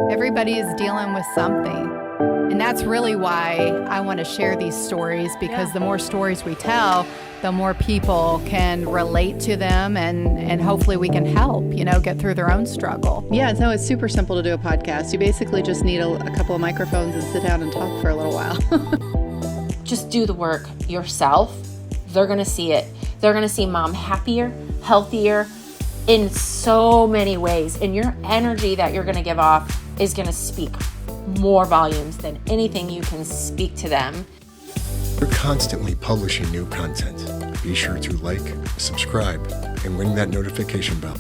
Everybody is dealing with something. And that's really why I want to share these stories, because the more stories we tell, the more people can relate to them, and hopefully we can help, get through their own struggle. Yeah, no, it's super simple to do a podcast. You basically just need a couple of microphones and sit down and talk for a little while. Just do the work yourself. They're going to see it. They're going to see mom happier, healthier in so many ways. And your energy that you're going to give off is going to speak more volumes than anything you can speak to them. We're constantly publishing new content. Be sure to like, subscribe, and ring that notification bell.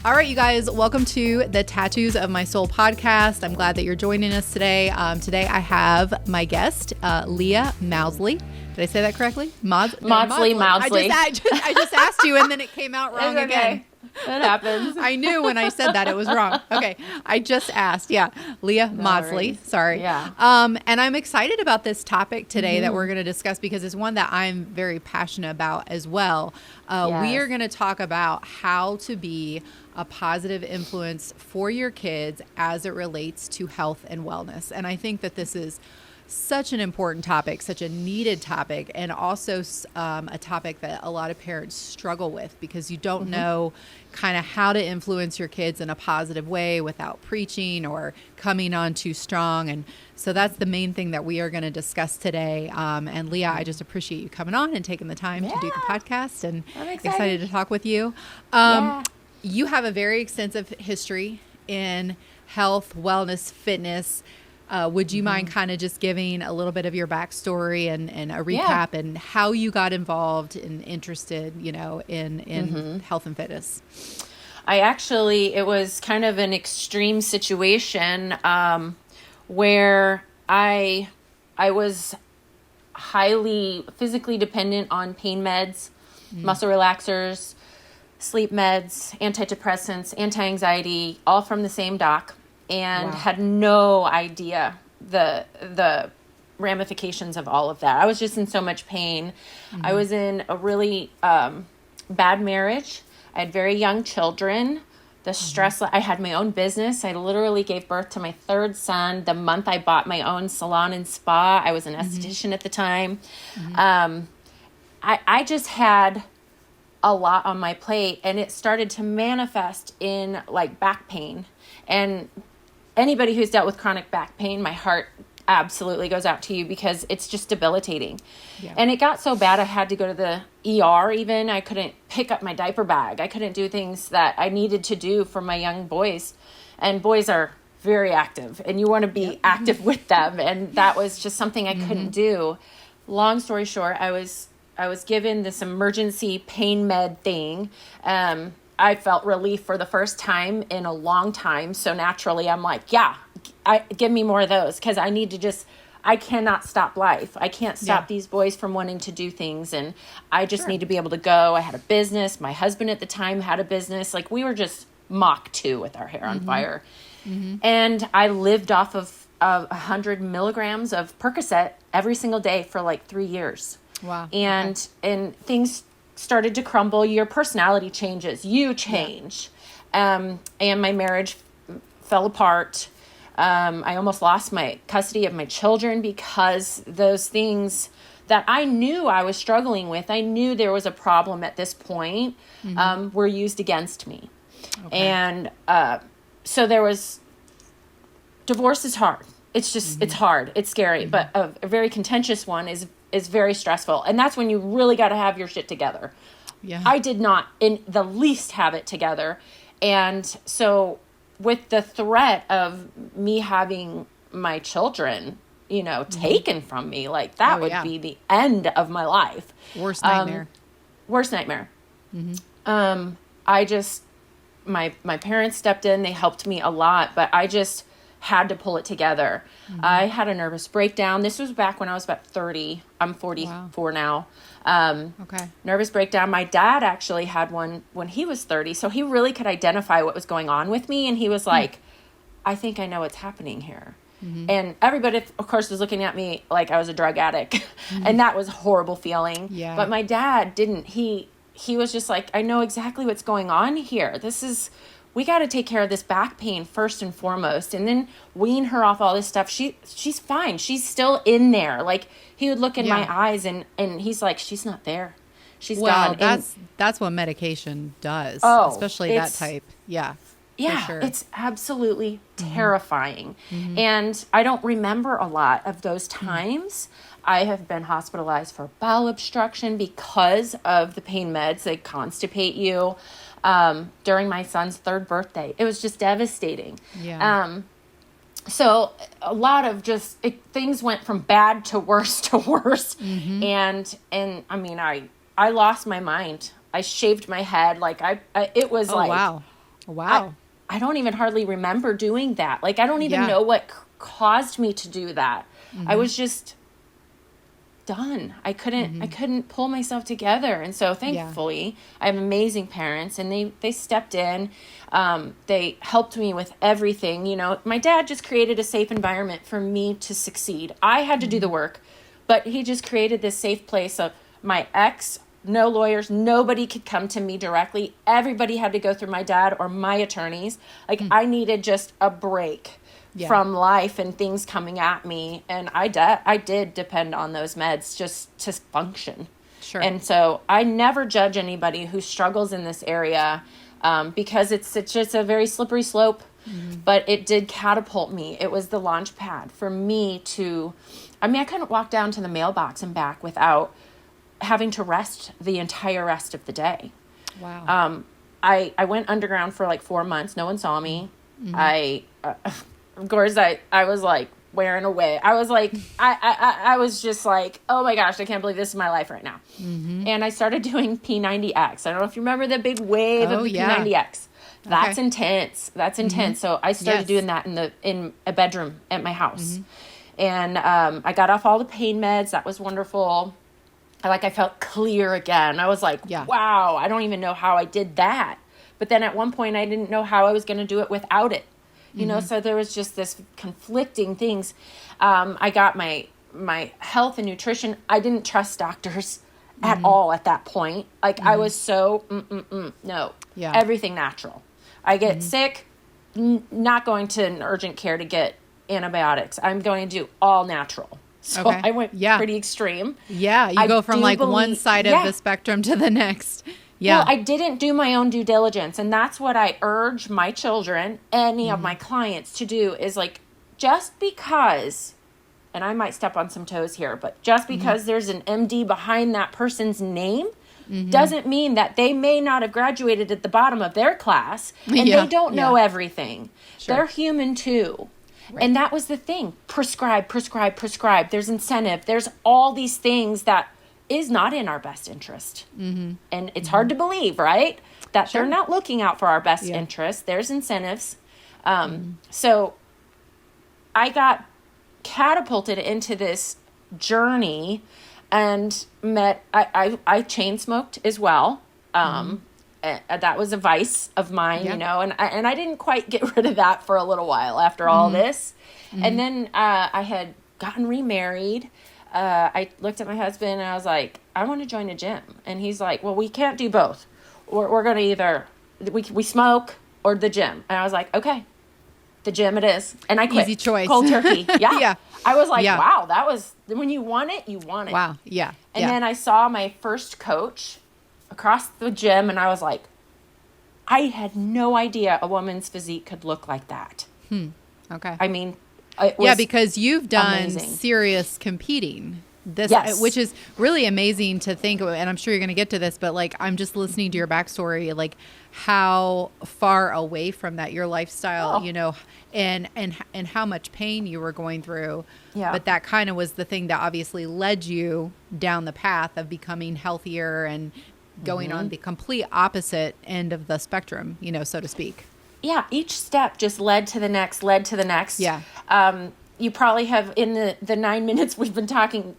All right, you guys, welcome to the Tattoos of My Soul podcast. I'm glad that you're joining us today. Today I have my guest, Leah Mawdsley. Did I say that correctly? Mawdsley. I just asked you and then it came out wrong again. That happens. I knew when I said that it was wrong. Okay. I just asked. Yeah. Leah Mawdsley. Sorry. Yeah. And I'm excited about this topic today that we're going to discuss because it's one that I'm very passionate about as well. We are going to talk about how to be a positive influence for your kids as it relates to health and wellness. And I think that this is such an important topic, such a needed topic, and also a topic that a lot of parents struggle with because you don't know kind of how to influence your kids in a positive way without preaching or coming on too strong. And so that's the main thing that we are going to discuss today. And Leah, I just appreciate you coming on and taking the time to do the podcast, and I'm excited to talk with you. You have a very extensive history in health, wellness, fitness. Would you mind kind of just giving a little bit of your backstory and a recap and how you got involved and interested, in health and fitness? It was kind of an extreme situation where I was highly physically dependent on pain meds, muscle relaxers, sleep meds, antidepressants, anti-anxiety, all from the same doc. And had no idea the ramifications of all of that. I was just in so much pain. I was in a really bad marriage. I had very young children. The stress, I had my own business. I literally gave birth to my third son the month I bought my own salon and spa. I was an esthetician at the time. I just had a lot on my plate, and it started to manifest in like back pain. And anybody who's dealt with chronic back pain, my heart absolutely goes out to you because it's just debilitating. Yeah. And it got so bad I had to go to the ER even. I couldn't pick up my diaper bag. I couldn't do things that I needed to do for my young boys. And boys are very active, and you want to be active with them. And that was just something I couldn't do. Long story short, I was given this emergency pain med thing. I felt relief for the first time in a long time. So naturally, I'm like, give me more of those because I need to I cannot stop life. I can't stop these boys from wanting to do things. And I just need to be able to go. I had a business. My husband at the time had a business. Like we were just Mach 2 with our hair on fire. And I lived off of 100 milligrams of Percocet every single day for like 3 years. Wow. And things started to crumble. Your personality changes. You change. And my marriage fell apart. I almost lost my custody of my children because those things that I knew I was struggling with, I knew there was a problem at this point, were used against me. Okay. And so there was, divorce is hard. It's just, it's hard. It's scary. But a very contentious one is very stressful. And that's when you really got to have your shit together. Yeah. I did not in the least have it together. And so with the threat of me having my children, taken from me, like that would be the end of my life. Worst nightmare. Worst nightmare. I just, my parents stepped in, they helped me a lot, but I just had to pull it together. I had a nervous breakdown. This was back when I was about 30. I'm 44 now. Nervous breakdown. My dad actually had one when he was 30, so he really could identify what was going on with me, and he was like, I think I know what's happening here. And everybody, of course, was looking at me like I was a drug addict, and that was a horrible feeling. But my dad didn't. He was just like, I know exactly what's going on here. This is we got to take care of this back pain first and foremost, and then wean her off all this stuff. She's fine. She's still in there. Like, he would look in my eyes and he's like, she's not there. She's gone. That's what medication does, especially that type. Yeah. Yeah, for sure. It's absolutely terrifying. And I don't remember a lot of those times. I have been hospitalized for bowel obstruction because of the pain meds. They constipate you. During my son's 3rd birthday, it was just devastating. Yeah. So a lot of things went from bad to worse. And I mean, I lost my mind. I shaved my head. Like it was wow. I don't even hardly remember doing that. Like, I don't even know what caused me to do that. I was just done. I couldn't pull myself together. And so thankfully I have amazing parents, and they stepped in. They helped me with everything. You know, my dad just created a safe environment for me to succeed. I had to do the work, but he just created this safe place of my ex, no lawyers, nobody could come to me directly. Everybody had to go through my dad or my attorneys. Like, I needed just a break from life and things coming at me. And I did depend on those meds just to function. Sure. And so I never judge anybody who struggles in this area, because it's just a very slippery slope. But it did catapult me. It was the launch pad for me to, I couldn't walk down to the mailbox and back without having to rest the entire rest of the day. Wow. I went underground for like 4 months. No one saw me. Of course, I was like wearing away. I was like, I was just like, oh my gosh, I can't believe this is my life right now. And I started doing P90X. I don't know if you remember the big wave of the P90X. That's intense. That's intense. So I started doing that in a bedroom at my house. And I got off all the pain meds. That was wonderful. I felt clear again. I was like, wow, I don't even know how I did that. But then at one point, I didn't know how I was going to do it without it. You know, so there was just this conflicting things. I got my health and nutrition. I didn't trust doctors at all at that point. Like, I was so, no. Yeah. Everything natural. I get sick, not going to an urgent care to get antibiotics. I'm going to do all natural. So I went pretty extreme. Yeah, you go from one side of the spectrum to the next. Yeah. Well, I didn't do my own due diligence. And that's what I urge my children, any of my clients to do is like, just because, and I might step on some toes here, but just because there's an MD behind that person's name doesn't mean that they may not have graduated at the bottom of their class and they don't know everything. Sure. They're human too. Right. And that was the thing. Prescribe. There's incentive. There's all these things that is not in our best interest. And it's hard to believe, right? That they're not looking out for our best interest. There's incentives. So I got catapulted into this journey and I chain smoked as well. That was a vice of mine, you know, and I didn't quite get rid of that for a little while after all this. And then I had gotten remarried. I looked at my husband and I was like, I want to join a gym. And he's like, well, we can't do both. We're going to either, we smoke or the gym. And I was like, okay, the gym it is. And I quit. Easy choice. Cold turkey. Yeah. I was like, wow, that was, when you want it, you want it. Wow. Yeah. And then I saw my first coach across the gym and I was like, I had no idea a woman's physique could look like that. Okay. I mean, it was because you've done amazing. Serious competing. Which is really amazing to think, and I'm sure you're going to get to this, but like, I'm just listening to your backstory, like how far away from that your lifestyle, you know, and how much pain you were going through. Yeah. But that kind of was the thing that obviously led you down the path of becoming healthier and going on the complete opposite end of the spectrum, you know, so to speak. Yeah. Each step just led to the next. Yeah. You probably have, in the 9 minutes we've been talking,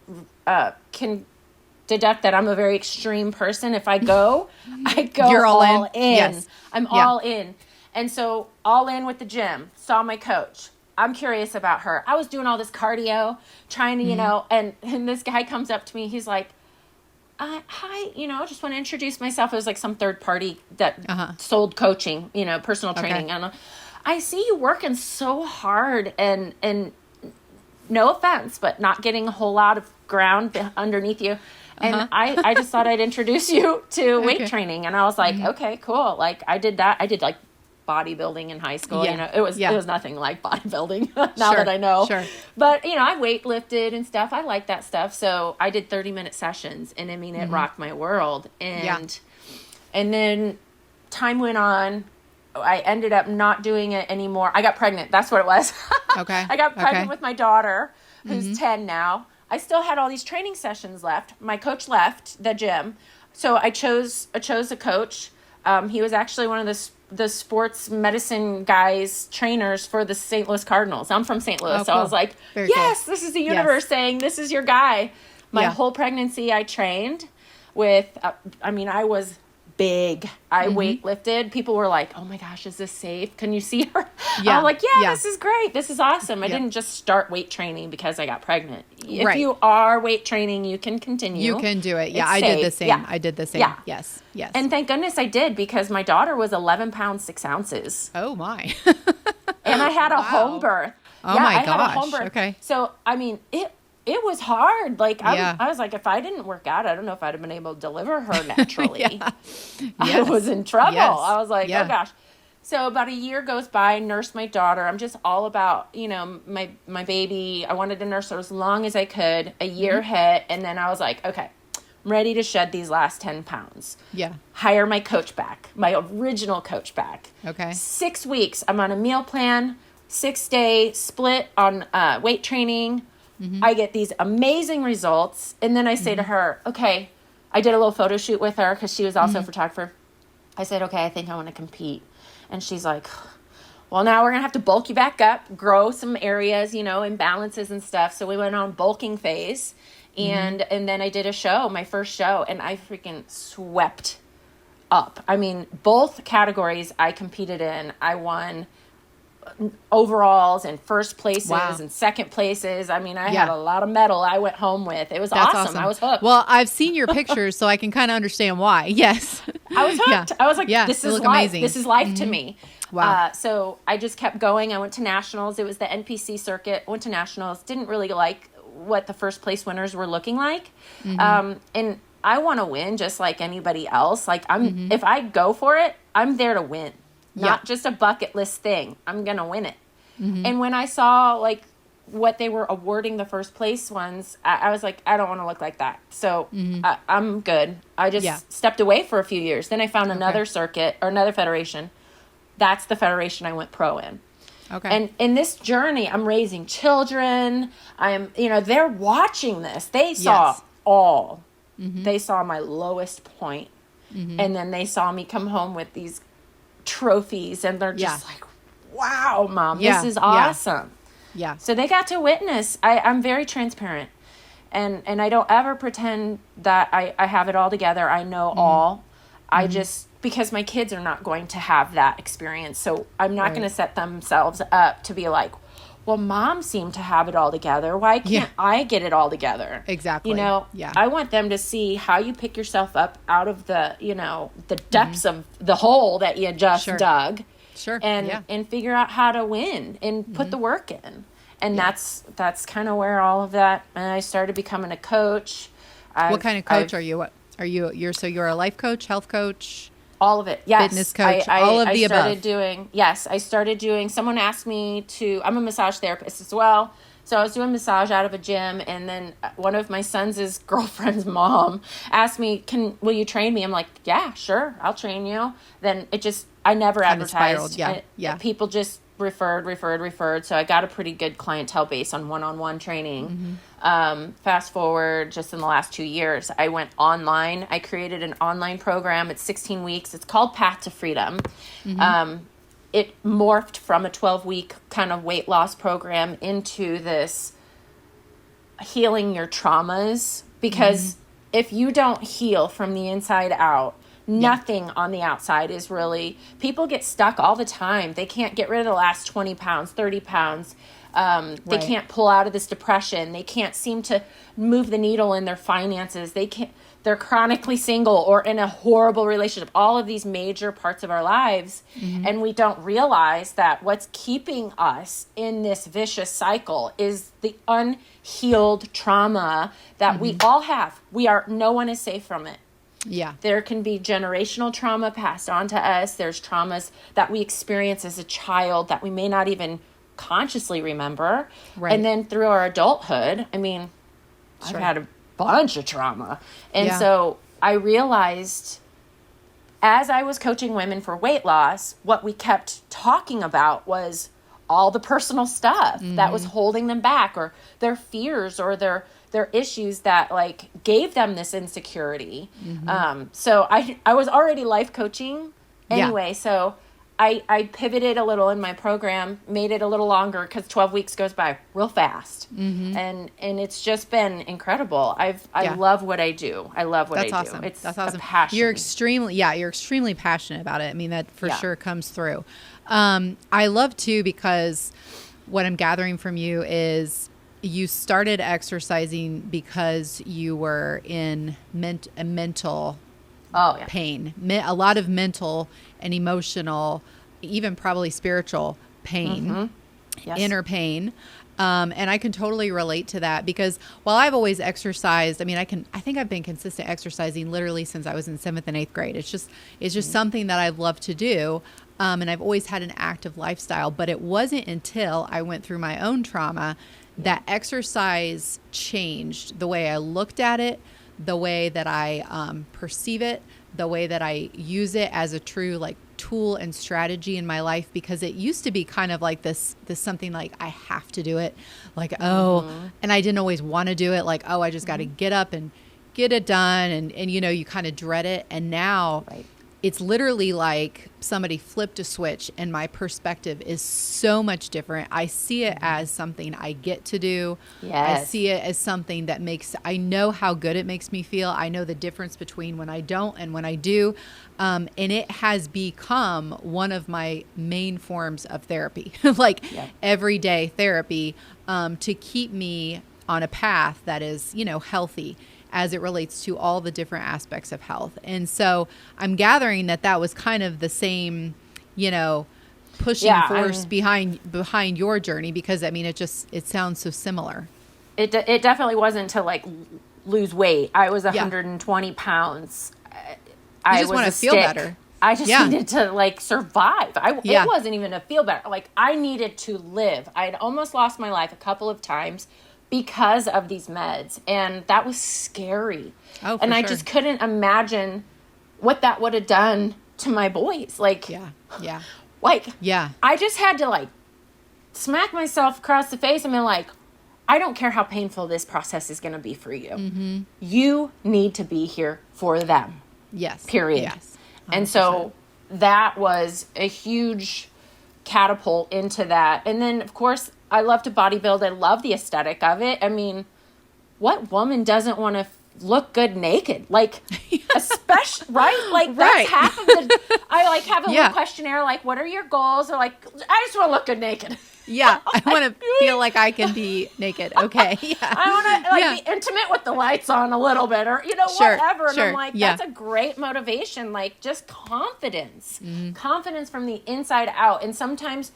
can deduct that I'm a very extreme person. If I go, I go You're all in. Yes. I'm all in. And so all in with the gym, saw my coach. I'm curious about her. I was doing all this cardio, trying to, you know, and this guy comes up to me. He's like, hi, just want to introduce myself. It was like some third party that sold coaching, personal training. And I see you working so hard and no offense, but not getting a whole lot of ground underneath you. And I just thought I'd introduce you to weight training. And I was like, okay, cool. Like I did that. I did like bodybuilding in high school. It was nothing like bodybuilding now that I know. Sure. But I weightlifted and stuff. I like that stuff. So I did 30-minute sessions, and I mean it rocked my world. And then time went on. I ended up not doing it anymore. I got pregnant. That's what it was. Okay. I got pregnant with my daughter, who's 10 now. I still had all these training sessions left. My coach left the gym, so I chose a coach. He was actually one of the sports medicine guys, trainers for the St. Louis Cardinals. I'm from St. Louis, so I was like, Very yes, cool. this is the universe saying, this is your guy. My whole pregnancy I trained with, I was big. I weightlifted. People were like, oh my gosh, is this safe? Can you see her? I was like, this is great. This is awesome. I didn't just start weight training because I got pregnant. If you are weight training, you can continue. You can do it. Yeah, It's I safe. did the same. Yeah. I did the same. Yeah. Yes. And thank goodness I did, because my daughter was 11 pounds, 6 ounces. Oh my. And I had a home birth. Oh yeah, my I had a gosh. home birth. Okay. So, it was hard. Like, I was like, if I didn't work out, I don't know if I'd have been able to deliver her naturally. I was in trouble. Yes. I was like, oh gosh. So about a year goes by, I nursed my daughter. I'm just all about, my baby. I wanted to nurse her as long as I could. A year hit, and then I was like, okay, I'm ready to shed these last 10 pounds. Yeah. Hire my coach back, my original coach back. Okay. 6 weeks, I'm on a meal plan, 6-day split on weight training. I get these amazing results. And then I say to her, okay, I did a little photo shoot with her because she was also a photographer. I said, okay, I think I want to compete. And she's like, well, now we're going to have to bulk you back up, grow some areas, imbalances and stuff. So we went on bulking phase. And then I did a show, my first show, and I freaking swept up. I mean, both categories I competed in, I won overalls and first places and second places. I mean, I had a lot of medal I went home with. It was awesome. I was hooked. Well, I've seen your pictures, so I can kind of understand why. Yes. I was hooked. I was like, this is life. Amazing. This is life to me. Wow. So I just kept going. I went to nationals. It was the NPC circuit. Went to nationals. Didn't really like what the first place winners were looking like. And I want to win just like anybody else. Like if I go for it, I'm there to win. Not just a bucket list thing. I'm going to win it. And when I saw like what they were awarding the first place ones, I was like, I don't want to look like that. So I'm good. I just stepped away for a few years. Then I found another circuit or another federation. That's the federation I went pro in. Okay. And in this journey, I'm raising children. They're watching this. They saw all. They saw my lowest point. And then they saw me come home with these trophies, and they're just like, wow, Mom, this is awesome. Yeah. So they got to witness. I'm very transparent, and I don't ever pretend that I have it all together. I know all. I just, because my kids are not going to have that experience, so I'm not going to set themselves up to be like, well, Mom seemed to have it all together. Why can't I get it all together? Exactly. I want them to see how you pick yourself up out of the, the depths of the hole that you just dug. Sure. And figure out how to win and put the work in. And that's kind of where all of that, and I started becoming a coach. What kind of coach are you? What are you? You're a life coach, health coach? All of it, yes. Fitness coach, all of the above. I started doing, someone asked me to, I'm a massage therapist as well. So I was doing massage out of a gym, and then one of my son's girlfriend's mom asked me, will you train me? I'm like, yeah, sure, I'll train you. Then I never Kind of advertised. spiraled, yeah. People just referred. So I got a pretty good clientele base on one-on-one training. Fast forward just in the last 2 years, I went online. I created an online program. It's 16 weeks. It's called Path to Freedom. It morphed from a 12-week kind of weight loss program into this healing your traumas, because if you don't heal from the inside out, nothing on the outside is really, people get stuck all the time. They can't get rid of the last 20 pounds, 30 pounds. They can't pull out of this depression. They can't seem to move the needle in their finances. they're chronically single or in a horrible relationship, all of these major parts of our lives. And we don't realize that what's keeping us in this vicious cycle is the unhealed trauma that we all have. No one is safe from it. Yeah. There can be generational trauma passed on to us. There's traumas that we experience as a child that we may not even consciously remember. Right. And then through our adulthood, I mean, I've had a bunch of trauma. And so I realized as I was coaching women for weight loss, what we kept talking about was all the personal stuff that was holding them back, or their fears, or their issues that like gave them this insecurity. So I was already life coaching anyway. So I pivoted a little in my program, made it a little longer because 12 weeks goes by real fast. And it's just been incredible. I love what I do. I love what I do. Awesome. It's That's awesome. a passion. You're extremely passionate about it. I mean, that for sure comes through. I love too, because what I'm gathering from you is you started exercising because you were in a mental pain, a lot of mental and emotional, even probably spiritual pain, inner pain. And I can totally relate to that, because while I've always exercised, I mean, I think I've been consistent exercising literally since I was in 7th and 8th grade. It's just something that I've loved to do. And I've always had an active lifestyle, but it wasn't until I went through my own trauma that exercise changed the way I looked at it, the way that I perceive it, the way that I use it as a true like tool and strategy in my life. Because it used to be kind of like this something like I have to do it, like and I didn't always want to do it, like I just got to get up and get it done, and you know, you kind of dread it. And now it's literally like somebody flipped a switch and my perspective is so much different. I see it as something I get to do. I see it as something that I know how good it makes me feel. I know the difference between when I don't and when I do. And it has become one of my main forms of therapy, like everyday therapy, to keep me on a path that is, you know, healthy as it relates to all the different aspects of health. And so I'm gathering that was kind of the same, you know, pushing force behind your journey, because I mean, it sounds so similar. It definitely wasn't to like lose weight. I was 120 pounds. I just want to feel better. I just needed to like survive. It wasn't even to feel better. Like I needed to live. I'd almost lost my life a couple of times because of these meds. And that was scary. And I just couldn't imagine what that would have done to my boys. Like, I just had to like smack myself across the face and be like, I don't care how painful this process is going to be for you. You need to be here for them. Yes. Period. Yes. 100%. And so that was a huge catapult into that. And then of course I love to bodybuild. I love the aesthetic of it. I mean, what woman doesn't want to look good naked? Like, especially, right? Like, that's half of the, I like have a little questionnaire, like, what are your goals? Or like, I just want to look good naked. Yeah. I want to feel like I can be naked. Okay. Yeah. I want to be intimate with the lights on a little bit, or, you know, whatever. And I'm like, that's a great motivation. Like, just confidence. Confidence from the inside out. And sometimes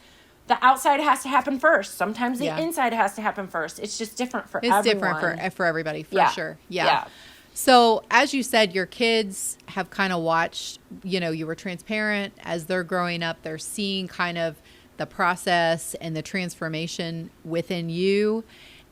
the outside has to happen first. Sometimes the inside has to happen first. It's just different for everyone. It's different for everybody, for sure. Yeah. So as you said, your kids have kind of watched, you know, you were transparent as they're growing up. They're seeing kind of the process and the transformation within you.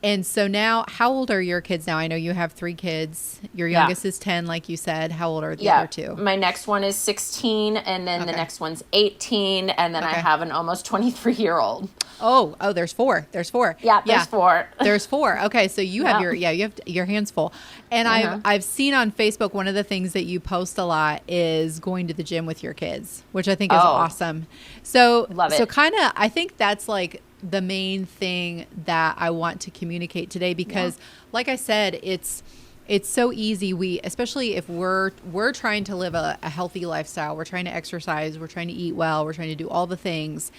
And so now, how old are your kids now? I know you have 3 kids. Your youngest is 10, like you said. How old are the other 2? My next one is 16, and then the next one's 18, and then I have an almost 23-year-old. Oh, there's 4. There's 4. Yeah, there's 4. There's 4. Okay, so you have you have your hands full. And I've seen on Facebook, one of the things that you post a lot is going to the gym with your kids, which I think is awesome. So love it. So kind of, I think that's like the main thing that I want to communicate today, because like I said, it's so easy. Especially if we're trying to live a healthy lifestyle, we're trying to exercise, we're trying to eat well, we're trying to do all the things.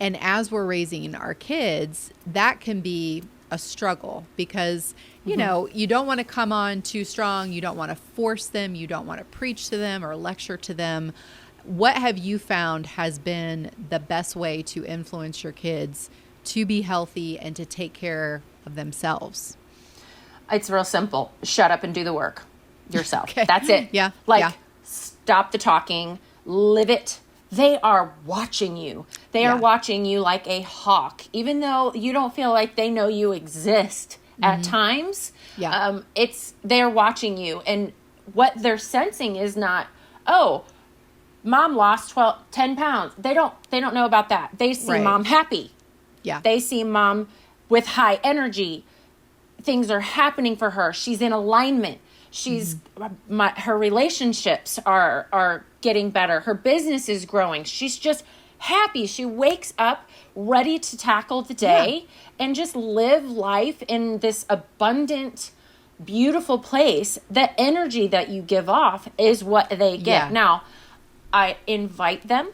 And as we're raising our kids, that can be a struggle because, you know, you don't want to come on too strong. You don't want to force them. You don't want to preach to them or lecture to them. What have you found has been the best way to influence your kids to be healthy and to take care of themselves? It's real simple. Shut up and do the work yourself. Okay. That's it. Yeah. Like, Yeah. stop the talking, live it. They are watching you. They are watching you like a hawk, even though you don't feel like they know you exist at times. Yeah. They're watching you, and what they're sensing is not, oh, mom lost 10 pounds. They don't know about that. They see Right. mom happy. Yeah. They see mom with high energy. Things are happening for her. She's in alignment. She's her relationships are getting better. Her business is growing. She's just happy. She wakes up ready to tackle the day and just live life in this abundant, beautiful place. The energy that you give off is what they get. Yeah. Now, I invite them.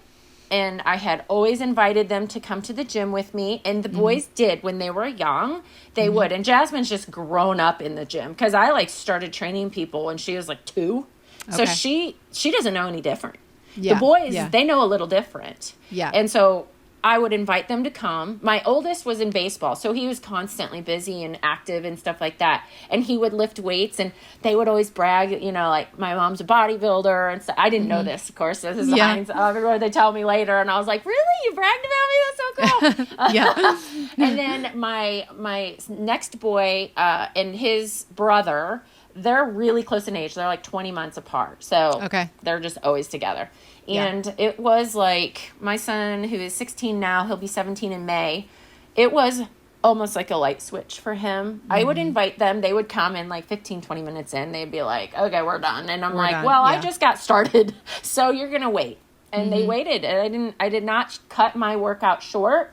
And I had always invited them to come to the gym with me. And the boys did when they were young. They would. And Jasmine's just grown up in the gym. Because I started training people when she was 2. So Okay. she doesn't know any different. Yeah. The boys, Yeah. they know a little different. Yeah. And so I would invite them to come. My oldest was in baseball, so he was constantly busy and active and stuff like that. And he would lift weights, and they would always brag, like, my mom's a bodybuilder and stuff. I didn't know this, of course. This is everyone they tell me later, and I was like, really? You bragged about me? That's so cool. Yeah. And then my next boy and his brother, they're really close in age. They're like 20 months apart. So Okay. they're just always together. Yeah. And it was like my son, who is 16 now, he'll be 17 in May. It was almost like a light switch for him. I would invite them. They would come in 15, 20 minutes in. They'd be like, okay, we're done. And I'm done. well, I Yeah. just got started. So you're going to wait. And they waited. And I did not cut my workout short.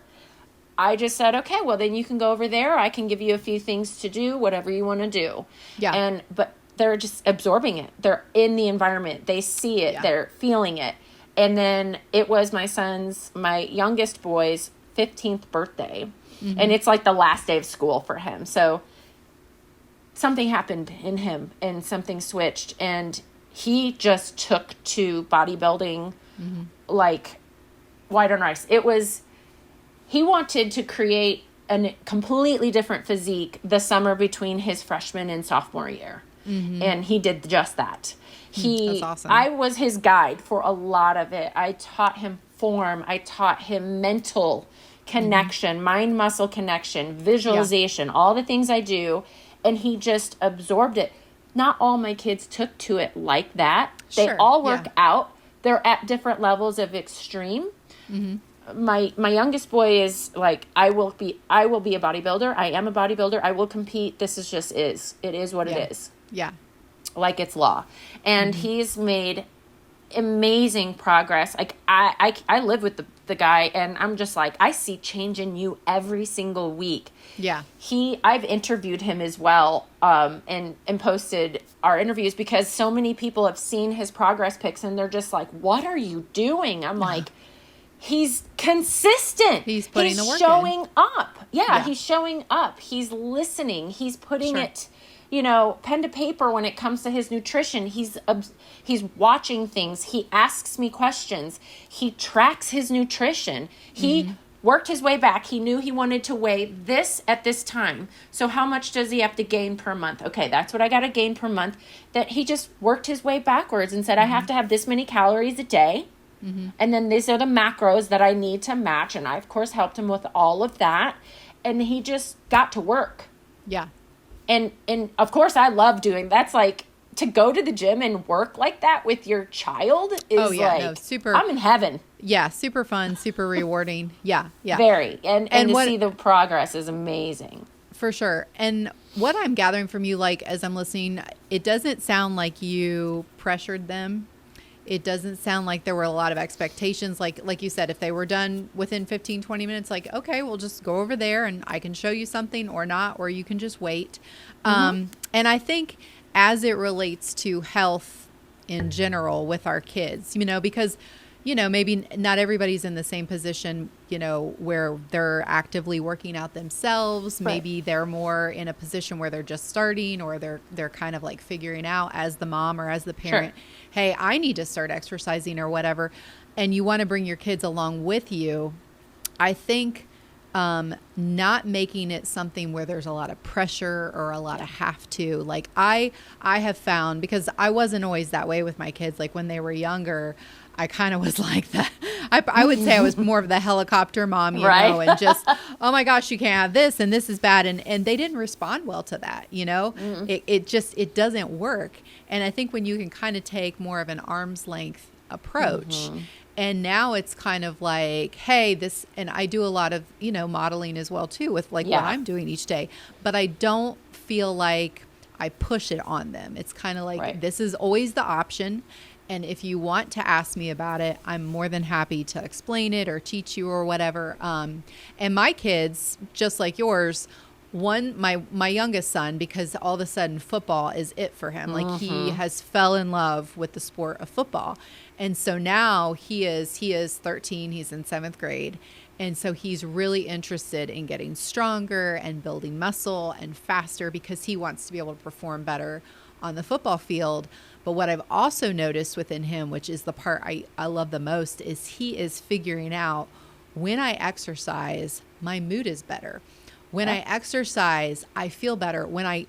I just said, okay, well, then you can go over there. I can give you a few things to do, whatever you want to do. Yeah. But they're just absorbing it. They're in the environment. They see it. Yeah. They're feeling it. And then it was my youngest boy's 15th birthday. And it's like the last day of school for him. So something happened in him and something switched. And he just took to bodybuilding like white on rice. He wanted to create a completely different physique the summer between his freshman and sophomore year. And he did just that. That's awesome. I was his guide for a lot of it. I taught him form. I taught him mental connection, mind-muscle connection, visualization, all the things I do. And he just absorbed it. Not all my kids took to it like that. They Sure, all work yeah. out. They're at different levels of extreme. My youngest boy is like, I will be a bodybuilder. I am a bodybuilder. I will compete. This is just is. It is what it is. Yeah. Like it's law. And he's made amazing progress. Like I live with the guy, and I'm just like, I see change in you every single week. Yeah. I've interviewed him as well, and posted our interviews because so many people have seen his progress pics and they're just like, what are you doing? I'm like, he's consistent. He's putting the work in. showing up. Yeah. He's showing up. He's listening. He's putting Sure. it, pen to paper when it comes to his nutrition. He's watching things. He asks me questions. He tracks his nutrition. He worked his way back. He knew he wanted to weigh this at this time. So how much does he have to gain per month? Okay, that's what I got to gain per month. That he just worked his way backwards and said, I have to have this many calories a day. And then these are the macros that I need to match. And I, of course, helped him with all of that. And he just got to work. Yeah. And of course, I love doing that's like to go to the gym and work like that with your child is super. I'm in heaven. Yeah. Super fun, super rewarding. Yeah. Yeah. Very. And to what- see the progress is amazing. For sure. And what I'm gathering from you, as I'm listening, it doesn't sound like you pressured them. It doesn't sound like there were a lot of expectations. Like you said, if they were done within 15, 20 minutes, okay, we'll just go over there and I can show you something or not, or you can just wait. And I think as it relates to health in general with our kids, because maybe not everybody's in the same position, where they're actively working out themselves. Right. Maybe they're more in a position where they're just starting, or they're kind of like figuring out as the mom or as the parent, Sure. hey, I need to start exercising or whatever. And you want to bring your kids along with you. I think not making it something where there's a lot of pressure or a lot of have to. Like I have found, because I wasn't always that way with my kids, like when they were younger, I kind of was like that. I would say I was more of the helicopter mom, Right. and just, oh my gosh, you can't have this and this is bad. And they didn't respond well to that, It doesn't work. And I think when you can kind of take more of an arm's length approach, and now it's kind of like, hey, this, and I do a lot of, modeling as well too, with like what I'm doing each day, but I don't feel like I push it on them. It's kind of like, this is always the option. And if you want to ask me about it, I'm more than happy to explain it or teach you or whatever. And my kids, just like yours, my youngest son, because all of a sudden football is it for him. Like he has fell in love with the sport of football. And so now he is 13, he's in 7th grade. And so he's really interested in getting stronger and building muscle and faster, because he wants to be able to perform better on the football field. But what I've also noticed within him, which is the part I love the most, is he is figuring out, when I exercise, my mood is better. When I exercise, I feel better.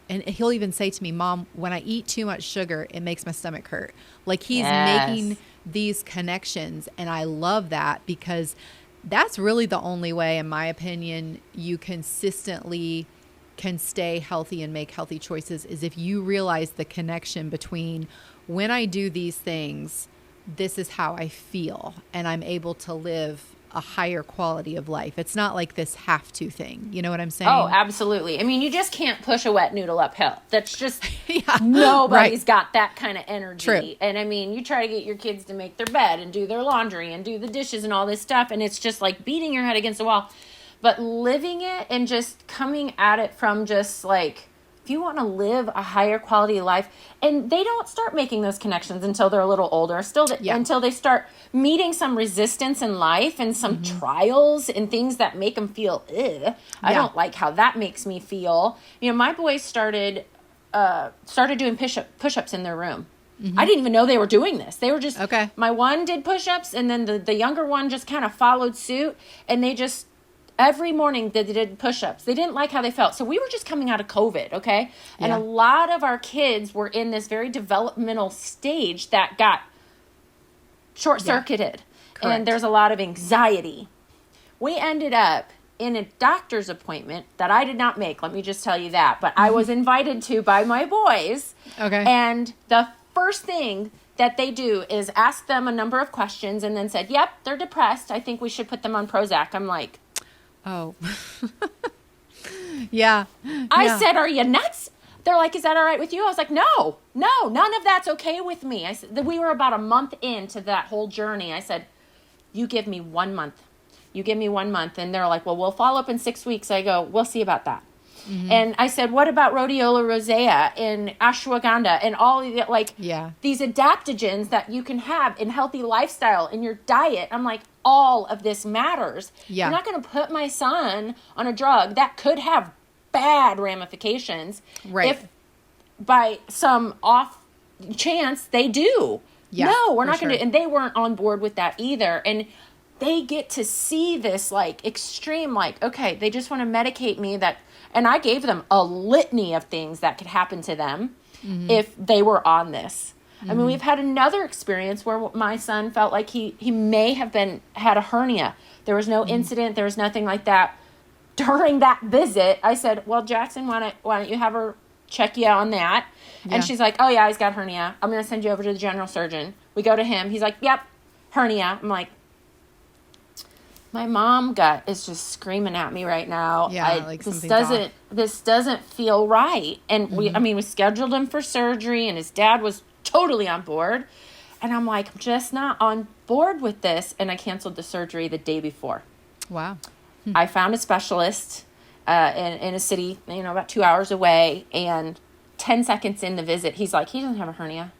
And he'll even say to me, Mom, when I eat too much sugar, it makes my stomach hurt. Like he's making these connections. And I love that, because that's really the only way, in my opinion, you consistently can stay healthy and make healthy choices, is if you realize the connection between, when I do these things, this is how I feel, and I'm able to live a higher quality of life. It's not like this have to thing. You know what I'm saying? Oh, absolutely. I mean, you just can't push a wet noodle uphill. That's just, nobody's got that kind of energy. True. And I mean, you try to get your kids to make their bed and do their laundry and do the dishes and all this stuff, and it's just like beating your head against the wall. But living it and just coming at it from just like, if you want to live a higher quality of life, and they don't start making those connections until they're a little older, until they start meeting some resistance in life and some trials and things that make them feel, I don't like how that makes me feel. My boys started doing push-ups in their room. I didn't even know they were doing this. They were just, my one did push-ups, and then the younger one just kind of followed suit, and they just, every morning they did push-ups. They didn't like how they felt. So we were just coming out of COVID, okay? Yeah. And a lot of our kids were in this very developmental stage that got short-circuited. Yeah. And there's a lot of anxiety. We ended up in a doctor's appointment that I did not make, let me just tell you that. But I was invited to by my boys. Okay. And the first thing that they do is ask them a number of questions and then said, yep, they're depressed. I think we should put them on Prozac. I'm like, oh, yeah. I said, are you nuts? They're like, is that all right with you? I was like, no, none of that's okay with me. I said, we were about a month into that whole journey. I said, you give me 1 month. You give me 1 month. And they're like, well, we'll follow up in 6 weeks. I go, we'll see about that. Mm-hmm. And I said, what about rhodiola rosea and ashwagandha and all of the, these adaptogens that you can have in healthy lifestyle in your diet? I'm like, all of this matters. Yeah. I'm not going to put my son on a drug that could have bad ramifications if by some off chance they do. Yeah, no, we're not going to. And they weren't on board with that either. And they get to see this like extreme, like, okay, they just want to medicate me that. And I gave them a litany of things that could happen to them if they were on this. I mean, we've had another experience where my son felt like he may have had a hernia. There was no incident. There was nothing like that. During that visit, I said, well, Jackson, why don't you have her check you on that? Yeah. And she's like, oh, yeah, he's got hernia. I'm going to send you over to the general surgeon. We go to him. He's like, yep, hernia. I'm like, my mom gut is just screaming at me right now. Yeah, this doesn't feel right. And we scheduled him for surgery, and his dad was totally on board. And I'm like, I'm just not on board with this. And I canceled the surgery the day before. Wow. I found a specialist in a city, about 2 hours away. And 10 seconds in the visit, he's like, he doesn't have a hernia.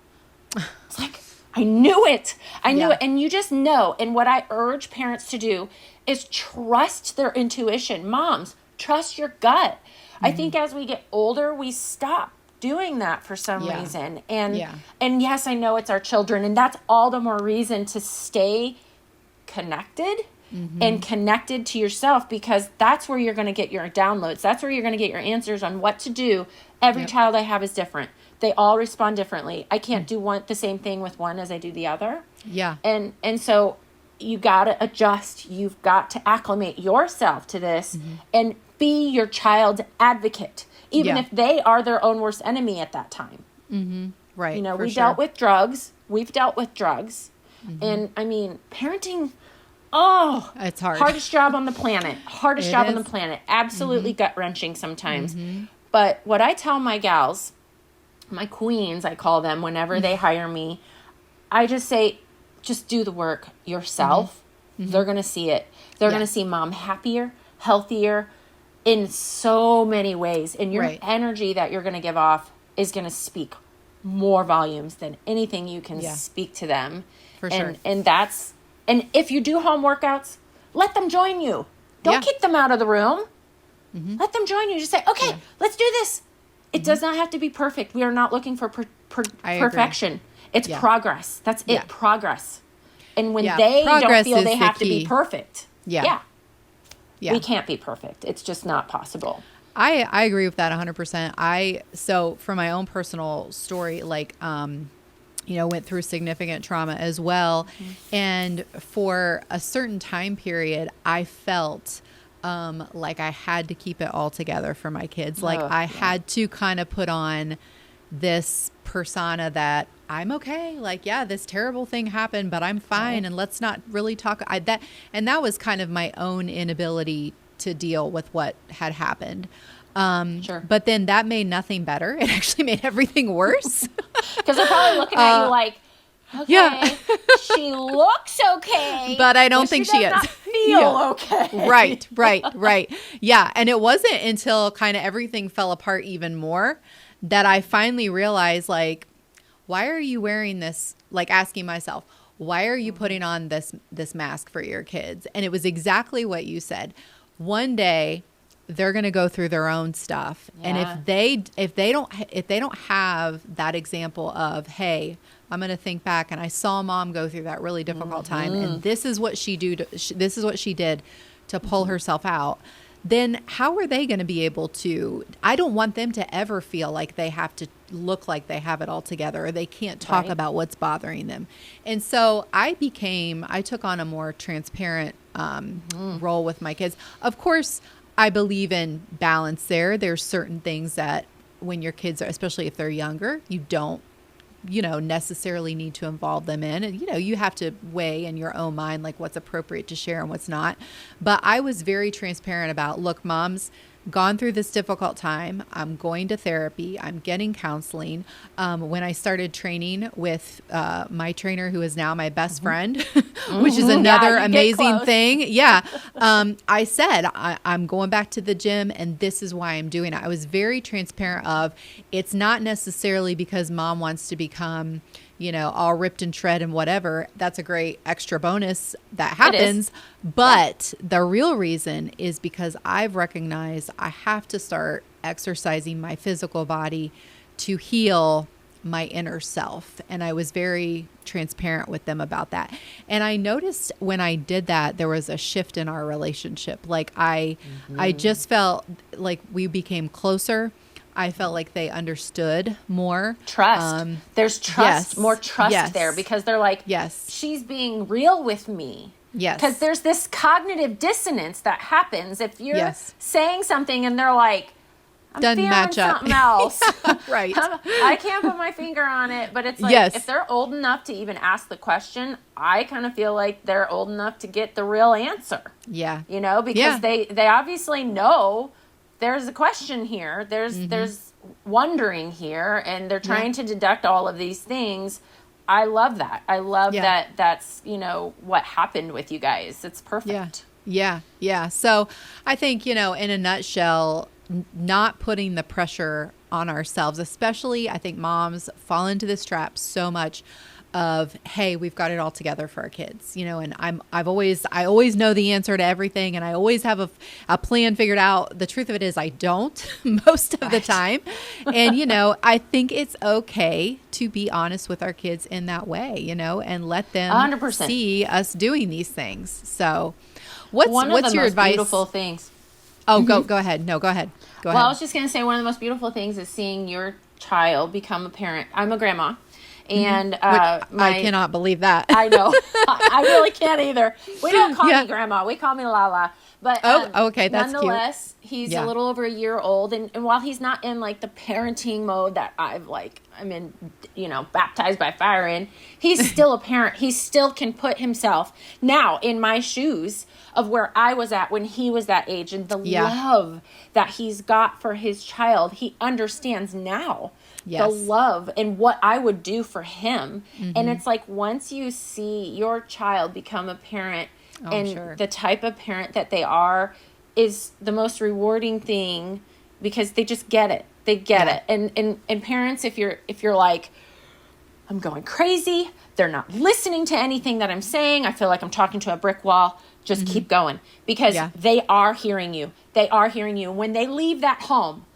It's like, I knew it. I knew it. And you just know. And what I urge parents to do is trust their intuition. Moms, trust your gut. I think as we get older, we stop doing that for some reason. And yes, I know it's our children, and that's all the more reason to stay connected and connected to yourself, because that's where you're going to get your downloads. That's where you're going to get your answers on what to do. Every child I have is different. They all respond differently. I can't do the same thing with one as I do the other. Yeah. And so you got to adjust. You've got to acclimate yourself to this and be your child's advocate, even if they are their own worst enemy at that time. Right. You know, we dealt with drugs. We've dealt with drugs. And I mean, parenting, it's hard. Hardest job on the planet. Hardest job on the planet. Absolutely gut-wrenching sometimes. But what I tell my gals, my queens, I call them, whenever they hire me, I just say, just do the work yourself. They're going to see it. They're going to see mom happier, healthier in so many ways. And your energy that you're going to give off is going to speak more volumes than anything you can speak to them. For sure. And if you do home workouts, let them join you. Don't kick them out of the room. Let them join you. Just say, okay, let's do this. It does not have to be perfect. We are not looking for perfection. It's progress. That's it. Progress. And when they don't feel they have to be perfect. We can't be perfect. It's just not possible. I agree with that 100%. So for my own personal story, like, went through significant trauma as well. And for a certain time period, I felt like I had to keep it all together for my kids. Like I had to kind of put on this persona that I'm okay. Like, this terrible thing happened, but I'm fine. And let's not really talk. That was kind of my own inability to deal with what had happened. But then that made nothing better. It actually made everything worse. Because they're probably looking at you like, okay, she looks okay, but I don't think she is. Not feel okay. Right. Yeah. And it wasn't until kind of everything fell apart even more that I finally realized, like, why are you wearing this? Like, asking myself, why are you putting on this mask for your kids? And it was exactly what you said. One day they're going to go through their own stuff. And if they don't have that example of, hey, I'm going to think back, and I saw mom go through that really difficult time, and this is what she did to pull herself out, then how are they going to be able to? I don't want them to ever feel like they have to look like they have it all together, or they can't talk about what's bothering them. And so I took on a more transparent role with my kids. Of course, I believe in balance there. There's certain things that when your kids are, especially if they're younger, you don't, necessarily need to involve them in. And, you have to weigh in your own mind, like what's appropriate to share and what's not. But I was very transparent about, look, mom's gone through this difficult time. I'm going to therapy. I'm getting counseling. When I started training with my trainer, who is now my best friend, which is another amazing thing. I said, I'm going back to the gym, and this is why I'm doing it. I was very transparent of, it's not necessarily because mom wants to become, all ripped and shred and whatever. That's a great extra bonus that happens. But the real reason is because I've recognized I have to start exercising my physical body to heal my inner self. And I was very transparent with them about that. And I noticed when I did that, there was a shift in our relationship. Like I just felt like we became closer. I felt like they understood more. Trust. There's trust, more trust there, because they're like, she's being real with me. Because there's this cognitive dissonance that happens if you're saying something and they're like, I'm doesn't feeling match up. something else. Right. I can't put my finger on it, but it's like, if they're old enough to even ask the question, I kind of feel like they're old enough to get the real answer. Yeah. Because they obviously know there's a question here. There's wondering here, and they're trying to deduct all of these things. I love that. I love that that's, what happened with you guys. It's perfect. Yeah. So I think, in a nutshell, not putting the pressure on ourselves, especially I think moms fall into this trap so much of, hey, we've got it all together for our kids, you know, and I always know the answer to everything, and I always have a plan figured out. The truth of it is I don't most of the time. And, you know, I think it's okay to be honest with our kids in that way, you know, and let them 100%. see us doing these things. So what's your advice? Beautiful things. Oh, go ahead. No, go ahead. Well, I was just going to say one of the most beautiful things is seeing your child become a parent. I'm a grandma. And I cannot believe that. I know. I really can't either. We don't call me grandma. We call me Lala. But okay, that's nonetheless, cute. He's a little over a year old. And while he's not in like the parenting mode that I'm in, you know, baptized by fire in, he's still a parent. He still can put himself now in my shoes of where I was at when he was that age, and the love that he's got for his child. He understands now. The love and what I would do for him. And it's like, once you see your child become a parent the type of parent that they are is the most rewarding thing, because they just get it. They get it. And parents, if you're like, I'm going crazy, they're not listening to anything that I'm saying, I feel like I'm talking to a brick wall, just keep going, because they are hearing you. They are hearing you. When they leave that home,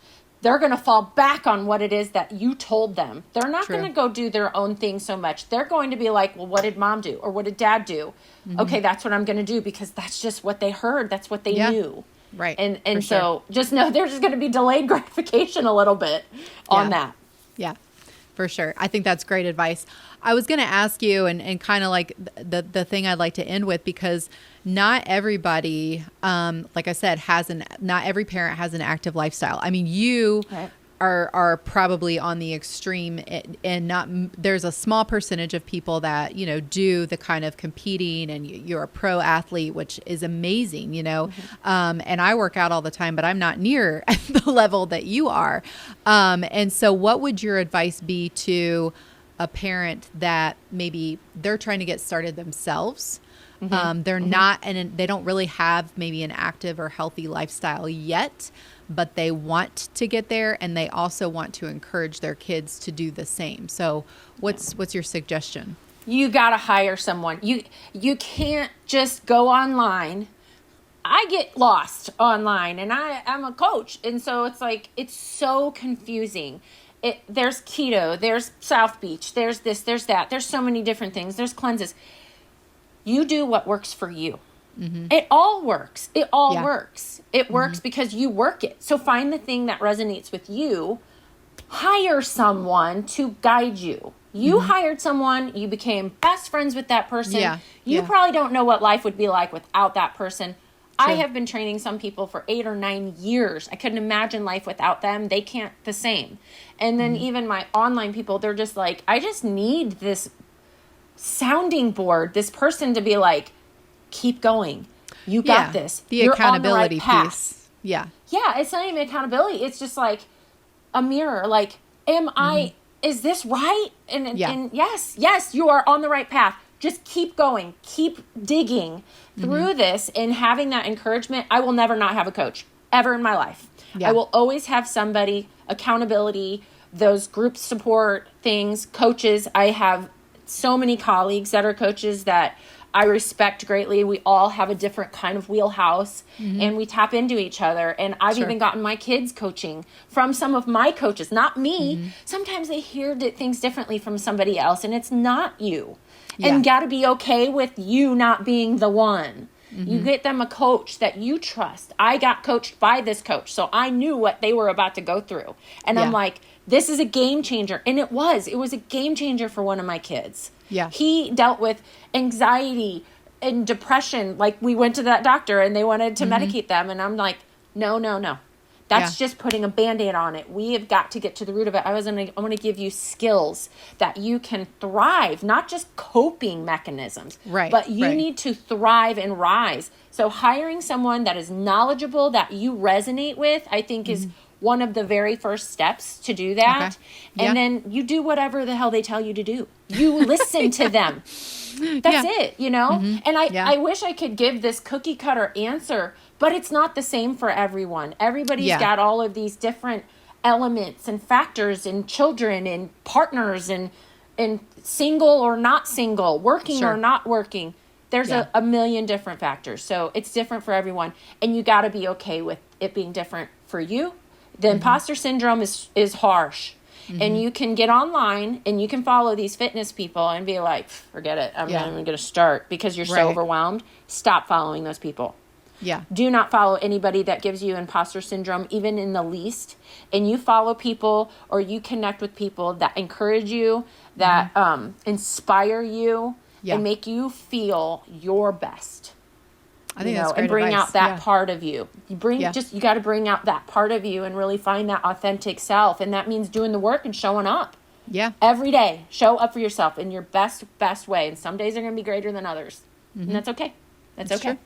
they're going to fall back on what it is that you told them. They're not going to go do their own thing so much. They're going to be like, well, what did mom do? Or what did dad do? Okay, that's what I'm going to do, because that's just what they heard. That's what they knew. Right. And so just know there's just going to be delayed gratification a little bit on that. Yeah, for sure. I think that's great advice. I was going to ask you, and kind of like the thing I'd like to end with, because not everybody, like I said, not every parent has an active lifestyle. I mean, you are probably on the extreme, and there's a small percentage of people that, you know, do the kind of competing, and you're a pro athlete, which is amazing, you know. And I work out all the time, but I'm not near the level that you are. And so what would your advice be to a parent that maybe they're trying to get started themselves? They're not, and they don't really have maybe an active or healthy lifestyle yet, but they want to get there, and they also want to encourage their kids to do the same. So what's your suggestion? You got to hire someone. You can't just go online. I get lost online, and I'm a coach. And so it's like, it's so confusing. There's keto, there's South Beach, there's this, there's that. There's so many different things. There's cleanses. You do what works for you. It all works. It all works. It works because you work it. So find the thing that resonates with you. Hire someone to guide you. You hired someone. You became best friends with that person. You probably don't know what life would be like without that person. True. I have been training some people for 8 or 9 years. I couldn't imagine life without them. They can't the same. And then even my online people, they're just like, I just need this sounding board, this person to be like, keep going. You got this. The You're accountability on the right piece. Yeah. Yeah, it's not even accountability. It's just like a mirror. Like, is this right? And yes, you are on the right path. Just keep going. Keep digging through this and having that encouragement. I will never not have a coach ever in my life. I will always have somebody, accountability, those group support things, coaches. I have so many colleagues that are coaches that I respect greatly. We all have a different kind of wheelhouse and we tap into each other. And I've even gotten my kids coaching from some of my coaches, not me. Sometimes they hear things differently from somebody else, and it's not you. And got to be okay with you not being the one. You get them a coach that you trust. I got coached by this coach, so I knew what they were about to go through. And I'm like, this is a game changer. And it was a game changer for one of my kids. Yeah. He dealt with anxiety and depression. Like, we went to that doctor and they wanted to medicate them. And I'm like, no. That's just putting a Band-Aid on it. We have got to get to the root of it. I want to give you skills that you can thrive, not just coping mechanisms. Right. But you need to thrive and rise. So hiring someone that is knowledgeable, that you resonate with, I think is one of the very first steps to do that. Okay. And then you do whatever the hell they tell you to do. You listen to them. That's it, you know? And I wish I could give this cookie cutter answer, but it's not the same for everyone. Everybody's got all of these different elements and factors and children and partners and and single or not single, working or not working. There's a million different factors. So it's different for everyone. And you got to be okay with it being different for you. The imposter syndrome is harsh. And you can get online and you can follow these fitness people and be like, forget it. I'm not even going to start because you're so overwhelmed. Stop following those people. Yeah. Do not follow anybody that gives you imposter syndrome, even in the least. And you follow people or you connect with people that encourage you, that inspire you, and make you feel your best. I think that's great and bring advice. out that part of you. You got to bring out that part of you and really find that authentic self. And that means doing the work and showing up. Yeah. Every day, show up for yourself in your best way. And some days are going to be greater than others. And that's okay. That's okay. True.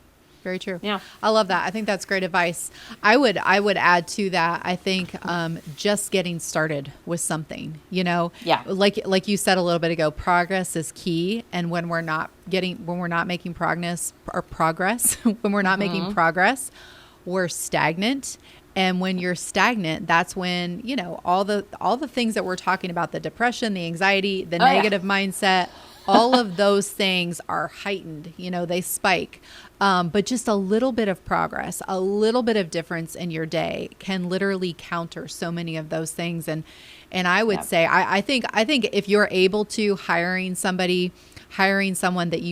Very true. Yeah. I love that. I think that's great advice. I would add to that. I think just getting started with something, like you said a little bit ago, progress is key. And when we're not making progress, we're stagnant. And when you're stagnant, that's when, all the things that we're talking about, the depression, the anxiety, the negative mindset, all of those things are heightened, they spike. But just a little bit of progress, a little bit of difference in your day can literally counter so many of those things. And I would say, I think if you're able to hiring someone that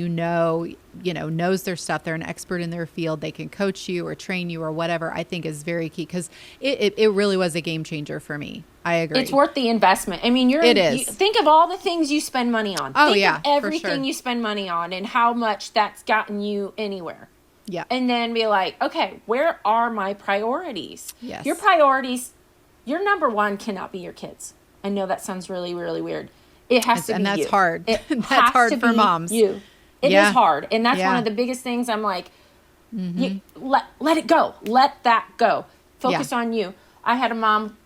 knows their stuff, they're an expert in their field, they can coach you or train you or whatever, I think is very key, because it really was a game changer for me. I agree. It's worth the investment. I mean, think of all the things you spend money on. Oh, think yeah, of everything you spend money on and how much that's gotten you anywhere. Yeah. And then be like, okay, where are my priorities? Yes. Your priorities, your number one cannot be your kids. I know that sounds really, really weird. It has to be you. And that's hard. That's hard for moms. You. It is hard. And that's one of the biggest things. I'm like, let it go. Let that go. Focus on you. I had a mom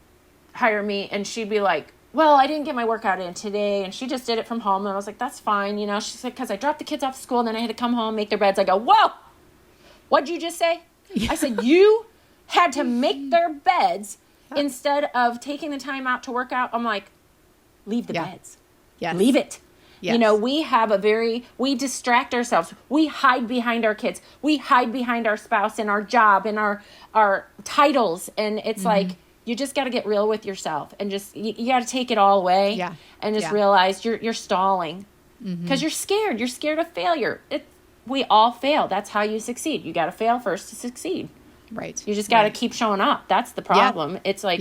hire me and she'd be like, well, I didn't get my workout in today, and she just did it from home. And I was like, that's fine. She said, because I dropped the kids off to school and then I had to come home, make their beds. I go, whoa, what'd you just say? I said, you had to make their beds instead of taking the time out to work out. I'm like, leave the beds. Yes. Leave it. Yes. We distract ourselves. We hide behind our kids. We hide behind our spouse and our job and our titles. And it's like, you just got to get real with yourself and just, you got to take it all away and just realize you're stalling because you're scared. You're scared of failure. We all fail. That's how you succeed. You got to fail first to succeed. Right. You just got to keep showing up. That's the problem. It's like,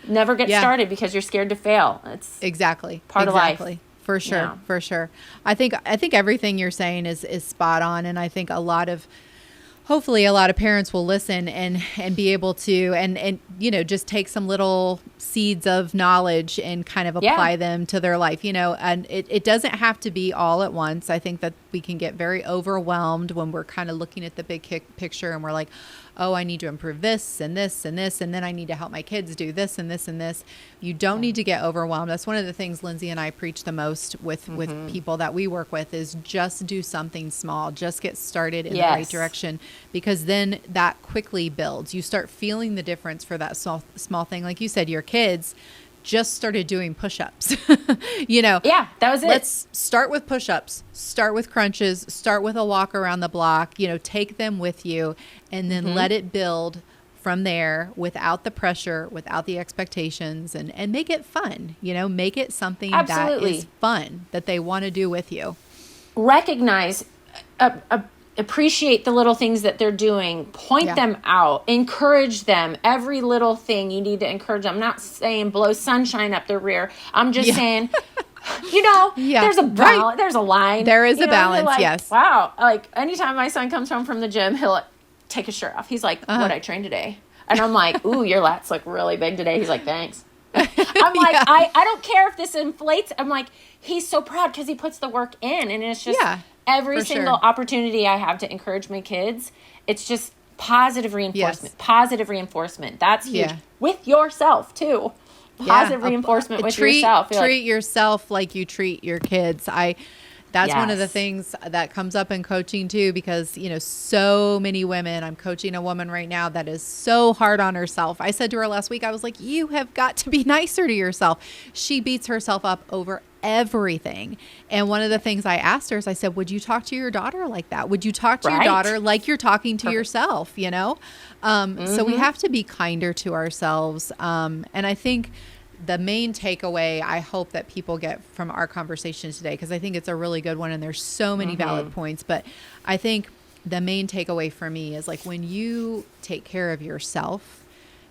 never get started because you're scared to fail. It's exactly part of life. For sure. Yeah. For sure. I think everything you're saying is spot on. And I think hopefully a lot of parents will listen and be able to, and just take some little seeds of knowledge and kind of apply them to their life, and it doesn't have to be all at once. I think that we can get very overwhelmed when we're kind of looking at the big picture and we're like, oh, I need to improve this and this and this, and then I need to help my kids do this and this and this. You don't need to get overwhelmed. That's one of the things Lindsay and I preach the most with people that we work with is just do something small. Just get started in the right direction, because then that quickly builds. You start feeling the difference for that small thing. Like you said, your kids just started doing push-ups. Yeah, that was it. Let's start with push-ups, start with crunches, start with a walk around the block, take them with you, and then let it build from there without the pressure, without the expectations, and make it fun, make it something that is fun that they want to do with you. Recognize, appreciate the little things that they're doing, point them out, encourage them. Every little thing you need to encourage them. I'm not saying blow sunshine up their rear. I'm just saying, there's a balance, there's a line. There is a balance, like, yes. Wow. Like anytime my son comes home from the gym, he'll take his shirt off. He's like, what, I trained today? And I'm like, ooh, your lats look really big today. He's like, thanks. I'm like, I don't care if this inflates. I'm like, he's so proud because he puts the work in. And it's just every single opportunity I have to encourage my kids, it's just positive reinforcement. Positive reinforcement. That's huge. With yourself, too. Positive reinforcement with yourself. Treat yourself like you treat your kids. That's one of the things that comes up in coaching too, because, so many women, I'm coaching a woman right now that is so hard on herself. I said to her last week, I was like, you have got to be nicer to yourself. She beats herself up over everything. And one of the things I asked her is I said, would you talk to your daughter like that? Would you talk to your daughter like you're talking to yourself, So we have to be kinder to ourselves. And I think the main takeaway I hope that people get from our conversation today, because I think it's a really good one and there's so many valid points, but I think the main takeaway for me is like when you take care of yourself,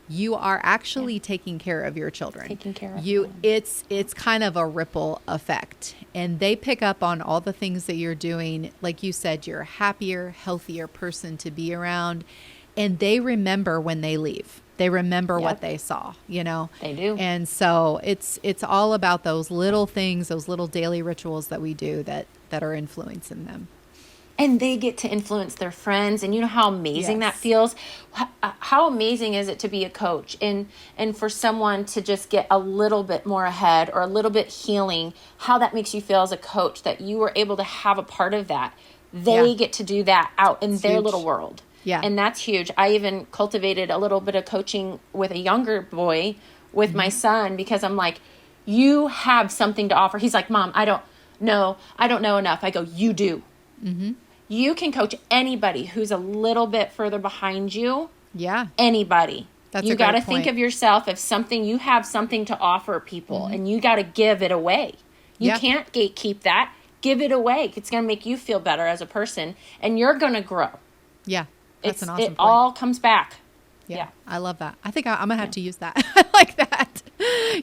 you are actually taking care of your children. Taking care of them. It's kind of a ripple effect, and they pick up on all the things that you're doing. Like you said, you're a happier, healthier person to be around, and they remember when they leave. They remember what they saw, They do. And so it's all about those little things, those little daily rituals that we do that are influencing them. And they get to influence their friends. And you know how amazing that feels? How amazing is it to be a coach and for someone to just get a little bit more ahead or a little bit healing, how that makes you feel as a coach, that you were able to have a part of that. They get to do that out in their little world. Yeah. And that's huge. I even cultivated a little bit of coaching with a younger boy with my son, because I'm like, you have something to offer. He's like, Mom, I don't know enough. I go, you do. Mm-hmm. You can coach anybody who's a little bit further behind you. Yeah. Anybody. That's you got to think of yourself as something, you have something to offer people, and you got to give it away. You can't gatekeep that. Give it away. It's going to make you feel better as a person, and you're going to grow. Yeah. That's an awesome point. It all comes back. Yeah. I love that. I think I'm going to have to use that. I like that.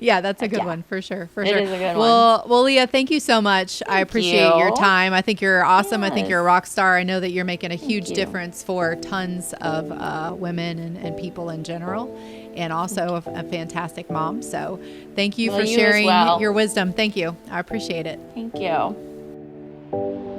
Yeah, that's a good one for sure. It is a good one. Well, Leah, thank you so much. I appreciate your time. I think you're awesome. Yes. I think you're a rock star. I know that you're making a huge difference for tons of women and people in general, and also a fantastic mom. So thank you for sharing your wisdom. Thank you. I appreciate it. Thank you.